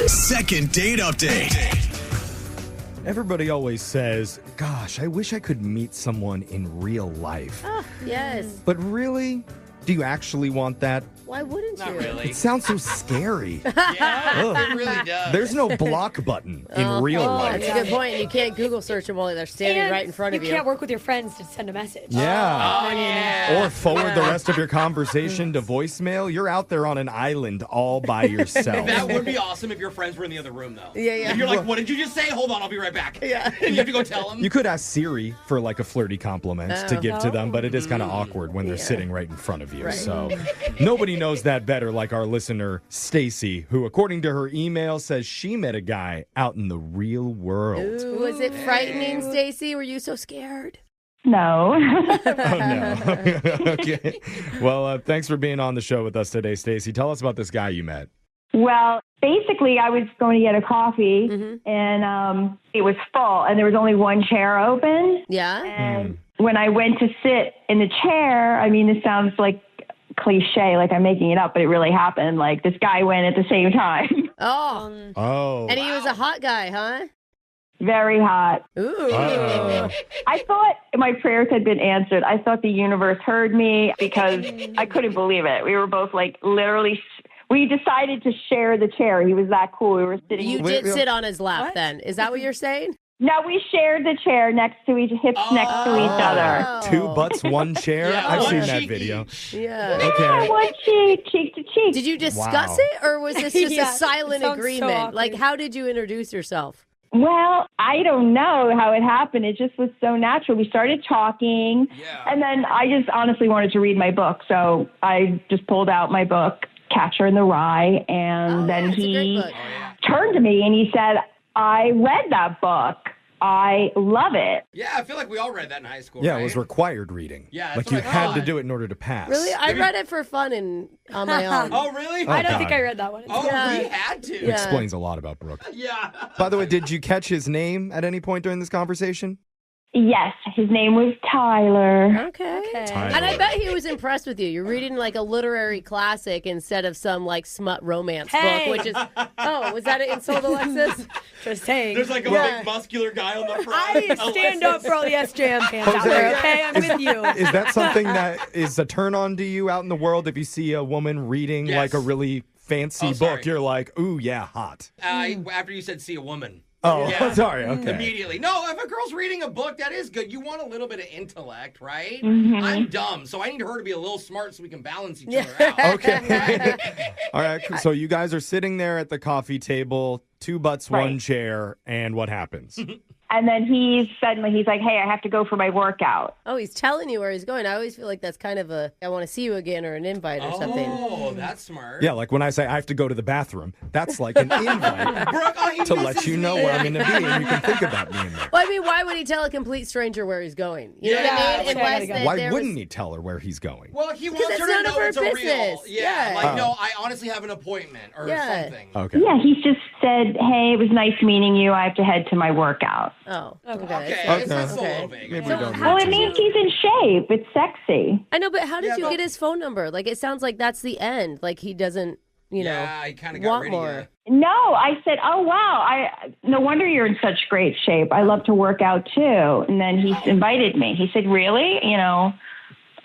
Second date update. Everybody always says, gosh, I wish I could meet someone in real life. Oh, yes. But really, do you actually want that? Why wouldn't you? Not really. It sounds so scary. Yeah, Ugh. it really does. There's no block button in real life. That's a good point. You can't Google search them while they're standing right in front of you. You can't work with your friends to send a message. Yeah. Oh, yeah. Or forward the rest of your conversation to voicemail. You're out there on an island all by yourself. That would be awesome if your friends were in the other room, though. Yeah, yeah. If you're like, what did you just say? Hold on, I'll be right back. Yeah. And you have to go tell them. You could ask Siri for like a flirty compliment to give to them, but it is kind of awkward when they're sitting right in front of you. Right. So nobody knows that better like our listener, Stacy, who, according to her email, says she met a guy out in the real world. Ooh, was it frightening, Stacy? Were you so scared? No. Oh, no. Okay. Well, thanks for being on the show with us today, Stacy. Tell us about this guy you met. Well, basically, I was going to get a coffee, and it was full, and there was only one chair open. Yeah? And when I went to sit in the chair, I mean, this sounds like cliche, like I'm making it up, but it really happened. Like, this guy went at the same time. Oh. Oh. And he was a hot guy, huh? Very hot. Ooh. Uh-oh. I thought my prayers had been answered. I thought the universe heard me because I couldn't believe it. We were both like literally... We decided to share the chair. He was that cool. We were sitting. You did sit on his lap then. Is that what you're saying? No, we shared the chair next to hips next to each other. Two butts, one chair? Yeah, I've one seen that cheek video. each. Yeah. Okay. One cheek to cheek. Did you discuss Wow. it, or was this just Yeah, a silent it sounds so agreement? awkward. Like, how did you introduce yourself? Well, I don't know how it happened. It just was so natural. We started talking, Yeah. and then I just honestly wanted to read my book. So I just pulled out my book, Catcher in the Rye, and then it's a great he book. turned to me and he said, I read that book. I love it. Yeah, I feel like we all read that in high school, Yeah, right? it was required reading. Yeah, like that's you what I had to thought. do it in order to pass. Really? I read it for fun and on my own. Oh, really? I don't God. think I read that one. Oh, Yeah. we had to. It explains a lot about Brooke. Yeah. By the way, did you catch his name at any point during this conversation? Yes, his name was Tyler. Okay. Tyler. And I bet he was impressed with you. You're reading like a literary classic instead of some like smut romance Hey. book, which is, oh, was that an insult, Alexis? Just saying. There's like a big muscular guy on the front. I stand up for all the SJM fans out there, okay? I'm with you. Is that something that is a turn on to you out in the world if you see a woman reading Yes. like a really fancy Oh, sorry. book? You're like, ooh, yeah, hot. After you said see a woman. Oh, Yeah. sorry. Okay. Immediately. No, if a girl's reading a book, that is good. You want a little bit of intellect, right? Mm-hmm. I'm dumb, so I need her to be a little smart so we can balance each other out. Okay. All right. So you guys are sitting there at the coffee table, two butts, one Right. chair, and what happens? And then he's like, hey, I have to go for my workout. Oh, he's telling you where he's going. I always feel like that's kind of a, I want to see you again or an invite or something. Oh, that's smart. Yeah, like when I say I have to go to the bathroom, that's like an invite Brooke, oh, he to let misses you know me. where I'm going to be, and you can think about me in there. Well, I mean, why would he tell a complete stranger where he's going? You know what I Yeah, mean? that's Unless right. that Why there wouldn't was... he tell her where he's going? Well, he wants it's her to none of know her it's a real. business. Yeah, Yeah. like, no, I honestly have an appointment or Yeah. something. Okay. Yeah, he just said, hey, it was nice meeting you. I have to head to my workout. Oh, Okay, Okay. that's a Okay. little vague. Maybe we don't Oh, need it to. means he's in shape. It's sexy. I know, but how did Yeah, you but- get his phone number? Like, it sounds like that's the end. Like, he doesn't, you know, Yeah, he kind of got want rid more. of you. No, I said, oh, wow. No wonder you're in such great shape. I love to work out, too. And then he invited me. He said, really? You know,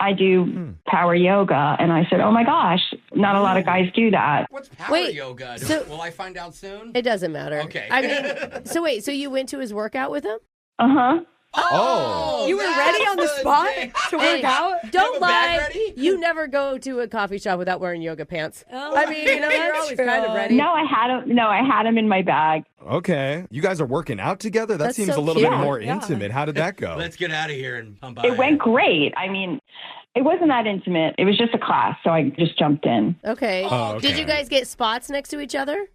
I do power yoga. And I said, oh, my gosh, not a lot of guys do that. What's power Wait, yoga? so- Will I find out soon? It doesn't matter. Okay. I mean, so wait, so you went to his workout with him? Uh-huh. Oh. You were that's ready on the spot day. to work out? Don't a bag lie. ready? You never go to a coffee shop without wearing yoga pants. Oh, I mean, you know, you're that's always true. kind of ready. No, I had him in my bag. Okay. You guys are working out together? That That's seems so a little bit cute. more Yeah. intimate. How did that go? Let's get out of here and pump out. It went great. I mean, it wasn't that intimate. It was just a class, so I just jumped in. Okay. Oh, okay. Did you guys get spots next to each other?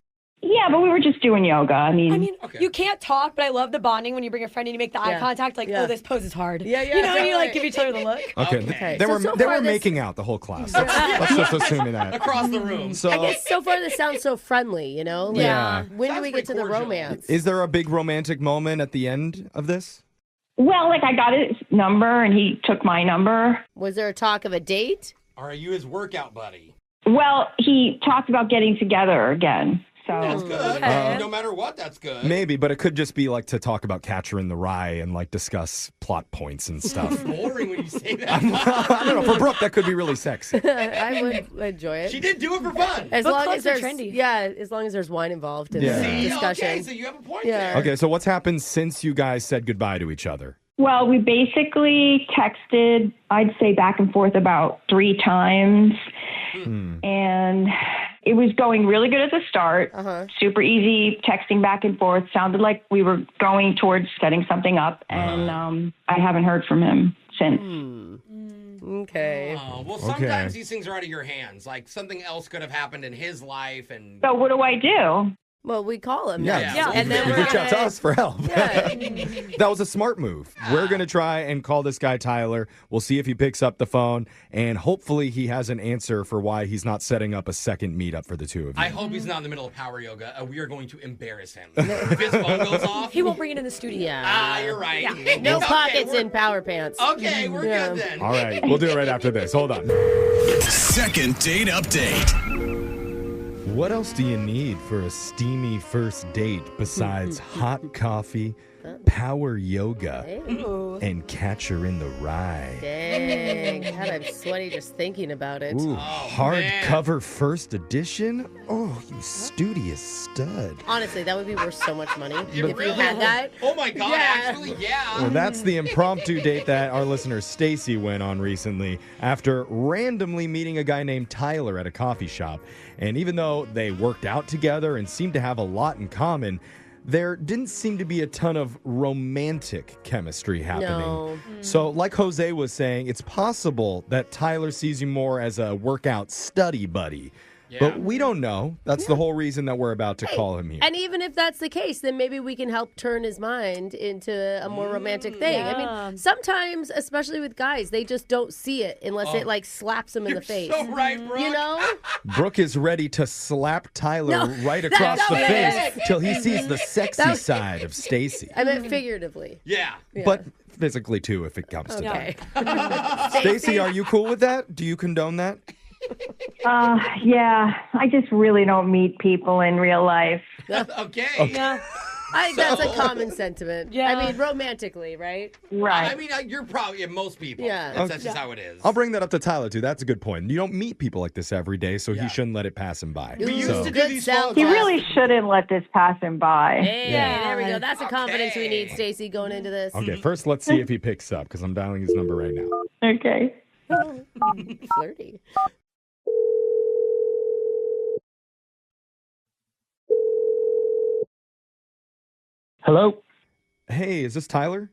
Yeah, but we were just doing yoga. I mean, Okay. You can't talk, but I love the bonding when you bring a friend and you make the eye Yeah. contact. Like, Yeah. oh, this pose is hard. Yeah, yeah, You know, and you like totally. give each other the look. Okay. Okay. They So were so they far were this- making out the whole class. Let's just assume that. across the room. So I guess so far this sounds so friendly, you know? Like, Yeah. When do Sounds we get to the pretty cordial. romance? is there a big romantic moment at the end of this? well, like I got his number and he took my number. Was there a talk of a date? Or are you his workout buddy? Well, he talked about getting together again. So That's good. Okay. No matter what, that's good. Maybe, but it could just be like to talk about Catcher in the Rye and like discuss plot points and stuff. Boring when you say that. I don't know. For Brooke, that could be really sexy. I would enjoy it. She did do it for fun. As Book long clubs as are there's trendy. yeah, as long as there's wine involved in Yeah. the See, discussion. okay, so you have a point Yeah. there. Okay, so what's happened since you guys said goodbye to each other? well, we basically texted, I'd say back and forth about 3 times. And it was going really good at the start. Super easy texting back and forth. Sounded like we were going towards setting something up. And I haven't heard from him since. Okay. Oh, well, sometimes these things are out of your hands. Like something else could have happened in his life, and So what do I do? Well, we call him. Yeah. And then You we're reach out to us for help. Yeah. That was a smart move. We're going to try and call this guy Tyler. We'll see if he picks up the phone, and hopefully he has an answer for why he's not setting up a second meetup for the two of you. I hope he's not in the middle of power yoga. We are going to embarrass him. If his phone goes off, He won't bring it in the studio. Yeah. you're right. No Okay, pockets we're- in power pants. Okay, we're good then. All right, we'll do it right after this. Hold on. Second date update. What else do you need for a steamy first date besides hot coffee, power yoga, and Catcher in the Rye? Dang. God, I'm sweaty just thinking about it. Ooh, man. hardcover first edition? Oh, you studious stud. Honestly, that would be worth so much money if Really? you had that. Oh my God! Yeah. Actually, yeah. Well, that's the impromptu date that our listener Stacy went on recently after randomly meeting a guy named Tyler at a coffee shop. And even though they worked out together and seemed to have a lot in common, there didn't seem to be a ton of romantic chemistry happening. No. So, like Jose was saying, it's possible that Tyler sees you more as a workout study buddy. But we don't know. That's the whole reason that we're about to call him here. And even if that's the case, then maybe we can help turn his mind into a more romantic thing. I mean, sometimes, especially with guys, they just don't see it unless it like slaps them in the face. So right, Brooke. You know? Brooke is ready to slap Tyler No, right across that's the not face it. till he sees the sexy That- side of Stacy. I meant figuratively. Yeah. But physically, too, if it comes to Okay. that. Stacy, are you cool with that? Do you condone that? Yeah, I just really don't meet people in real life. Okay. Yeah. I think that's a common sentiment. Yeah. I mean, romantically, right? Right. I mean, you're probably most people. Yeah. That's just how it is. I'll bring that up to Tyler, too. That's a good point. You don't meet people like this every day, so he shouldn't let it pass him by. We used So- to do Good these sell, phone He Jeff. really shouldn't let this pass him by. Hey, Yeah. there we go. That's the confidence we need, Okay. Stacy, going into this. Okay, first let's see if he picks up, because I'm dialing his number right now. Okay. Flirty. Hello? Hey, is this Tyler?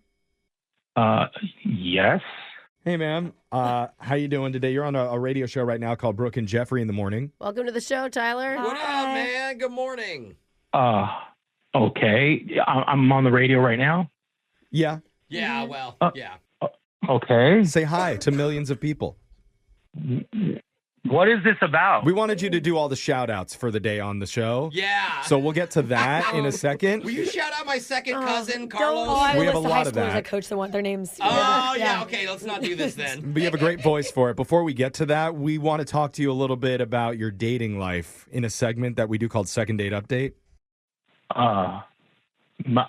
Yes. Hey, man. How you doing today? You're on a radio show right now called Brooke and Jeffrey in the Morning. Welcome to the show, Tyler. What up, man? Good morning. Okay. I'm on the radio right now. Yeah. Yeah, well, yeah. Okay. Say hi to millions of people. What is this about? We wanted you to do all the shout outs for the day on the show. Yeah. So we'll get to that in a second. Will you shout out my second cousin, Don't. Carlos? Oh, I We have a list the lot high of schoolers that. I coach that want their names. Oh, yeah. Okay, let's not do this then. But you have a great voice for it. Before we get to that, we want to talk to you a little bit about your dating life in a segment that we do called Second Date Update.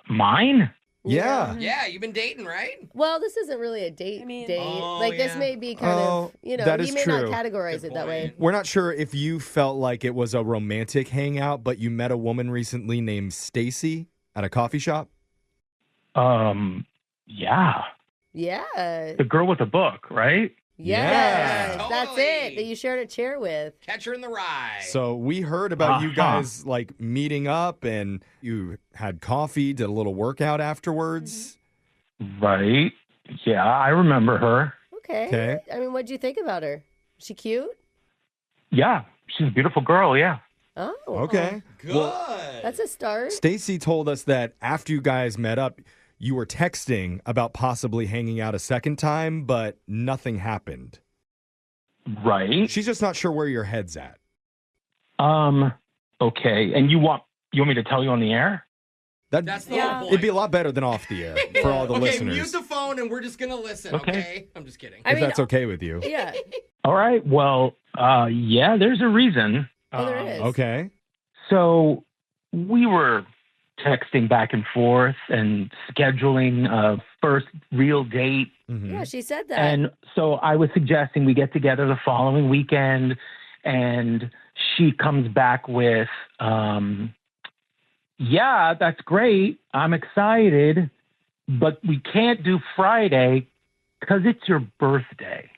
Mine? Yeah. Yeah, you've been dating, right? Well, this isn't really a date. Date. Oh, Like this yeah. may be kind of, that he is may true. not categorize Good it that way. point. We're not sure if you felt like it was a romantic hangout, but you met a woman recently named Stacy at a coffee shop. Yeah. Yeah. The girl with the book, right? Yes. Yeah. That's Totally. it. That you shared a chair with. Catcher in the Rye. So we heard about you Uh-huh. guys like meeting up and you had coffee, did a little workout afterwards. Right. Yeah, I remember her. Okay. Okay. I mean, what'd you think about her? Is she cute? Yeah. She's a beautiful girl, yeah. Oh. Okay. Good. That's a start. Stacy told us that after you guys met up, you were texting about possibly hanging out a second time, but nothing happened. Right. She's just not sure where your head's at. Okay. And you want me to tell you on the air? That's the whole point. It'd be a lot better than off the air for all the okay, listeners. mute the phone and we're just going to listen, okay? I'm just kidding. if that's okay with you. Yeah. All right. Well, yeah, there's a reason. Oh, there is. Okay. So we were texting back and forth and scheduling a first real date. Yeah, she said that. And so I was suggesting we get together the following weekend, and she comes back with, yeah, that's great. I'm excited, but we can't do Friday because it's your birthday.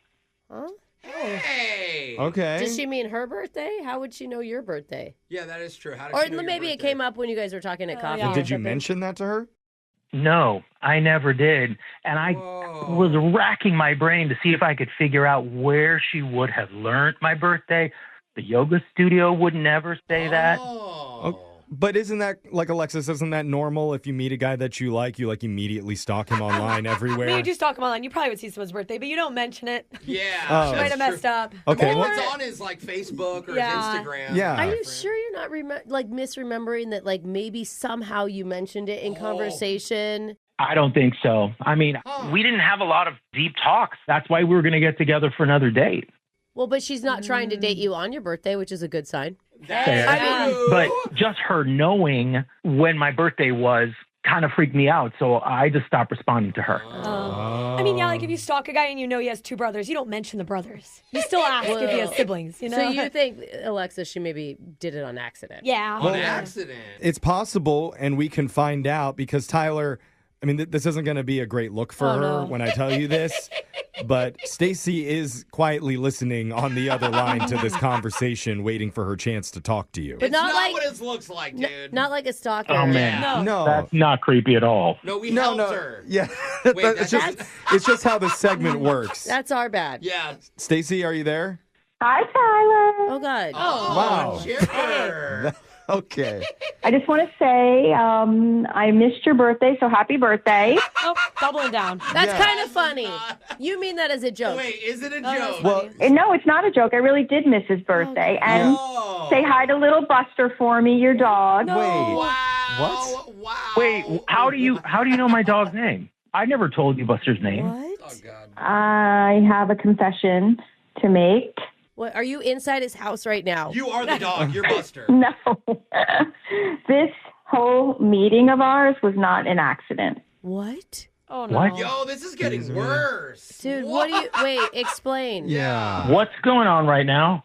Huh? Hey. Okay. Does she mean her birthday? How would she know your birthday? Yeah, that is true. How did Or she know your maybe it birthday? came up when you guys were talking at coffee. yeah. or Did you something. mention that to her? No, I never did. And I Whoa. was racking my brain to see if I could figure out where she would have learned my birthday. The yoga studio would never say that. Oh. But isn't that, like Alexis, isn't that normal? If you meet a guy that you like immediately stalk him online everywhere? I mean, you do stalk him online. You probably would see someone's birthday, but you don't mention it. Yeah. Oh. She might have messed up. Okay, Well, well, what's on his like Facebook or Yeah. his Instagram? Yeah. Are you sure you're not misremembering that maybe somehow you mentioned it in conversation? I don't think so. I mean, we didn't have a lot of deep talks. That's why we were going to get together for another date. Well, but she's not trying to date you on your birthday, which is a good sign. Fair. I mean- But just her knowing when my birthday was kind of freaked me out. So I just stopped responding to her. I mean, yeah, like if you stalk a guy and you know he has two brothers, you don't mention the brothers. You still ask if he has siblings, you know? So you think, Alexis, she maybe did it on accident? Yeah. On accident. it's possible, and we can find out because Tyler, I mean, this isn't going to be a great look for her no. when I tell you this, but Stacy is quietly listening on the other line to this conversation, waiting for her chance to talk to you. But It's not not like- what it looks like, dude. Not like a stalker. Oh, man. No. No. That's not creepy at all. No, we No, helped no. her. Yeah. Wait, it's just how the segment works. That's our bad. Yeah. Stacy, are you there? Hi, Tyler. Oh, God. Oh, Wow. Chipper. Okay. I just want to say I missed your birthday, so happy birthday. Oh, doubling down. That's Yeah. kind of funny. You mean that as a joke. Wait, is it a that's joke? Well, And no, it's not a joke. I really did miss his birthday. And Oh. say hi to little Buster for me, your dog. wait. Wow. What? Wow. Wait, how do you know my dog's name? I never told you Buster's name. What? Oh, God. I have a confession to make. What? Are you inside his house right now? You are the dog. You're Buster. No. This whole meeting of ours was not an accident. What? Oh, no. What? Yo, this is getting worse. Dude, what do you... Wait, explain. Yeah. What's going on right now?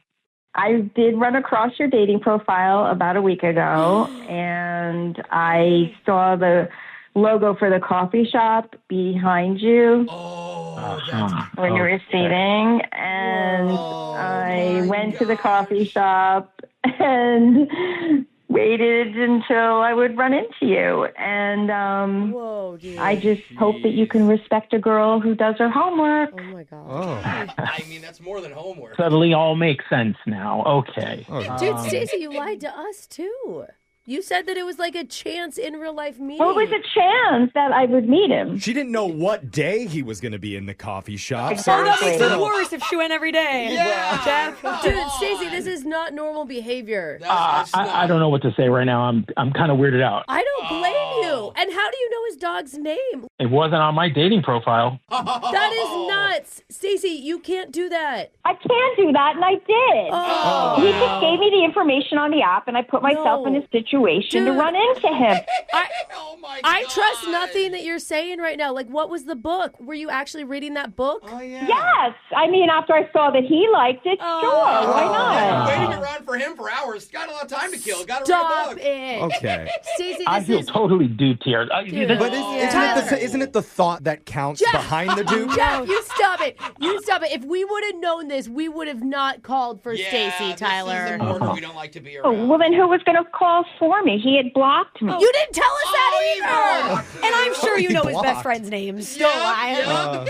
I did run across your dating profile about a week ago, and I saw the logo for the coffee shop behind you Oh, that's... when you were seating, and I went to the coffee shop and waited until I would run into you. And Whoa, dude. I just hope that you can respect a girl who does her homework. Oh, my God. Oh. I mean, that's more than homework. Suddenly all makes sense now. Okay. Dude, Stacey, you lied to us, too. You said that it was like a chance in real life meeting. Well, it was a chance that I would meet him. She didn't know what day he was going to be in the coffee shop. Oh, that makes Exactly. it worse if she went every day. Yeah. Jeff. Dude, Stacey, this is not normal behavior. That's I don't know what to say right now. I'm kind of weirded out. I don't blame you. And how do you know his dog's name? It wasn't on my dating profile. That is nuts. Stacey, you can't do that. I can do that, and I did. Oh. He just gave me the information on the app, and I put myself in a situation to Dude. run into him. Oh, my God. I trust nothing that you're saying right now. Like, what was the book? Were you actually reading that book? Oh, yeah. Yes. I mean, after I saw that he liked it, sure. Why not? Waiting around for him for hours. Got a lot of time to kill. Got to Stop read a book. it. Okay. Stacey, I this feel is... totally duped here. Dude. But Tyler. isn't it the thought that counts Jeff. behind the dupe? Jeff, you stop it. You stop it. If we would have known this, we would have not called for Yeah, Stacy, this Tyler. is important. We don't like to be Oh, around. well, then who was going to call for me? He had blocked me. You didn't tell us that either. And I'm sure you know his blocked. best friend's names. Don't lie.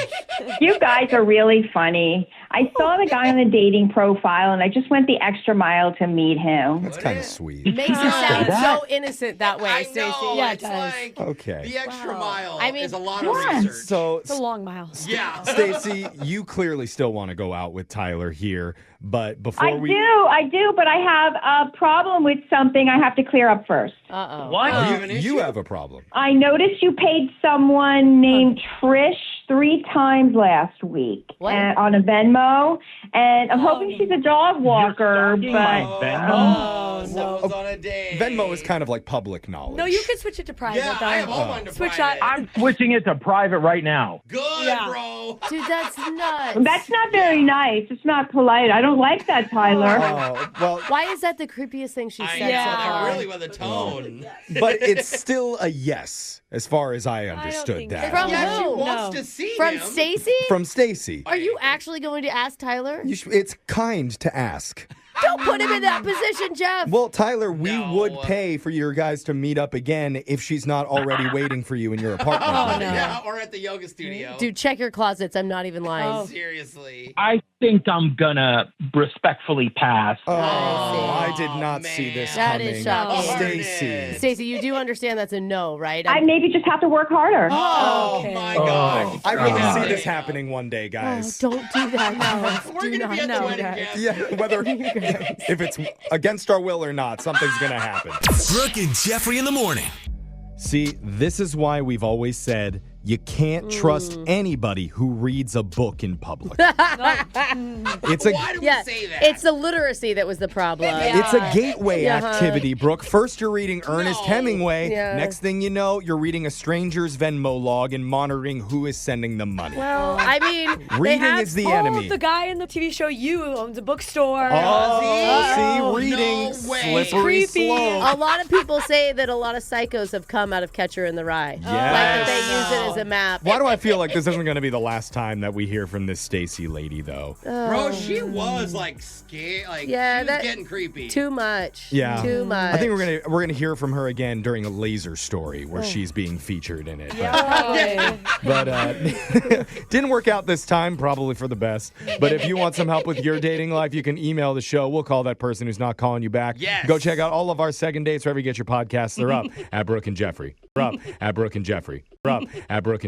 You guys are really funny. I saw the guy on the dating profile, and I just went the extra mile to meet him. That's kind of sweet. Makes it sound that. so innocent that way, I Stacey. know. Yeah, it It's does. like Okay. the extra mile I mean, is a lot of yeah. research. So, It's a long mile. yeah. Stacy, you clearly still want to go out with Tyler here, but before I do, but I have a problem with something I have to clear up first. Uh-oh. What? You have an issue? you have a problem. I noticed you paid someone named Trish 3 times last week on a Venmo, and I'm hoping she's a dog walker. You're But Venmo? No. On a date. Venmo is kind of like public knowledge. No, you can switch it to private. Yeah, though. I have all mine to Switch private. I'm switching it to private right now. Good, bro. Dude, that's nuts. that's not very nice. It's not polite. I don't like that, Tyler. Oh, well, Why is that the creepiest thing she I said know so Yeah. far? that really with a tone. but it's still a yes, as far as I understood think that. so. From Yeah, she who? wants No. to see From him. Stacy? From Stacy. Are you actually going to ask Tyler? It's kind to ask. Don't put him in that position, Jeff. Well, Tyler, we No. would pay for your guys to meet up again if she's not already waiting for you in your apartment. Oh, no. Yeah, or at the yoga studio. Dude, check your closets. I'm not even lying. Oh. Seriously. I think I'm gonna respectfully pass. Oh, I I did not see this That coming. is shocking. Stacy. Stacey, you do understand that's a no, right? I maybe just have to work harder. Oh, Okay. my God. I really God. see this happening one day, Oh, guys. don't do that. No. We're Do going to not. be at the No, wedding, guys. Jeff. Yeah, whether if it's against our will or not, something's going to happen. Brooke and Jeffrey in the morning. See, this is why we've always said you can't trust anybody who reads a book in public. It's a Why do we Yeah, say that? it's the literacy that was the problem. It's a gateway Uh-huh. activity, Brooke. First, you're reading Ernest No. Hemingway. Yeah. Next thing you know, you're reading a stranger's Venmo log and monitoring who is sending the money. Well, I mean, they Reading have, is the Oh, enemy. the guy in the TV show You owns a bookstore. Oh, see, reading no way. slippery Creepy. slope. a lot of people say that a lot of psychos have come out of Catcher in the Rye. Like that they use it as a map. Why do I feel like this isn't going to be the last time that we hear from this Stacy lady, though? Bro, she was like scared. Like, Yeah, she was that- getting creepy. Too much. Yeah. Too much. I think we're gonna hear from her again during a laser story where she's being featured in it. But didn't work out this time, probably for the best. But if you want some help with your dating life, you can email the show. We'll call that person who's not calling you back. Yes. Go check out all of our second dates wherever you get your podcasts. They're up at Brooke and Jeffrey. They're up at Brooke and Jeffrey. They're up at Brooke and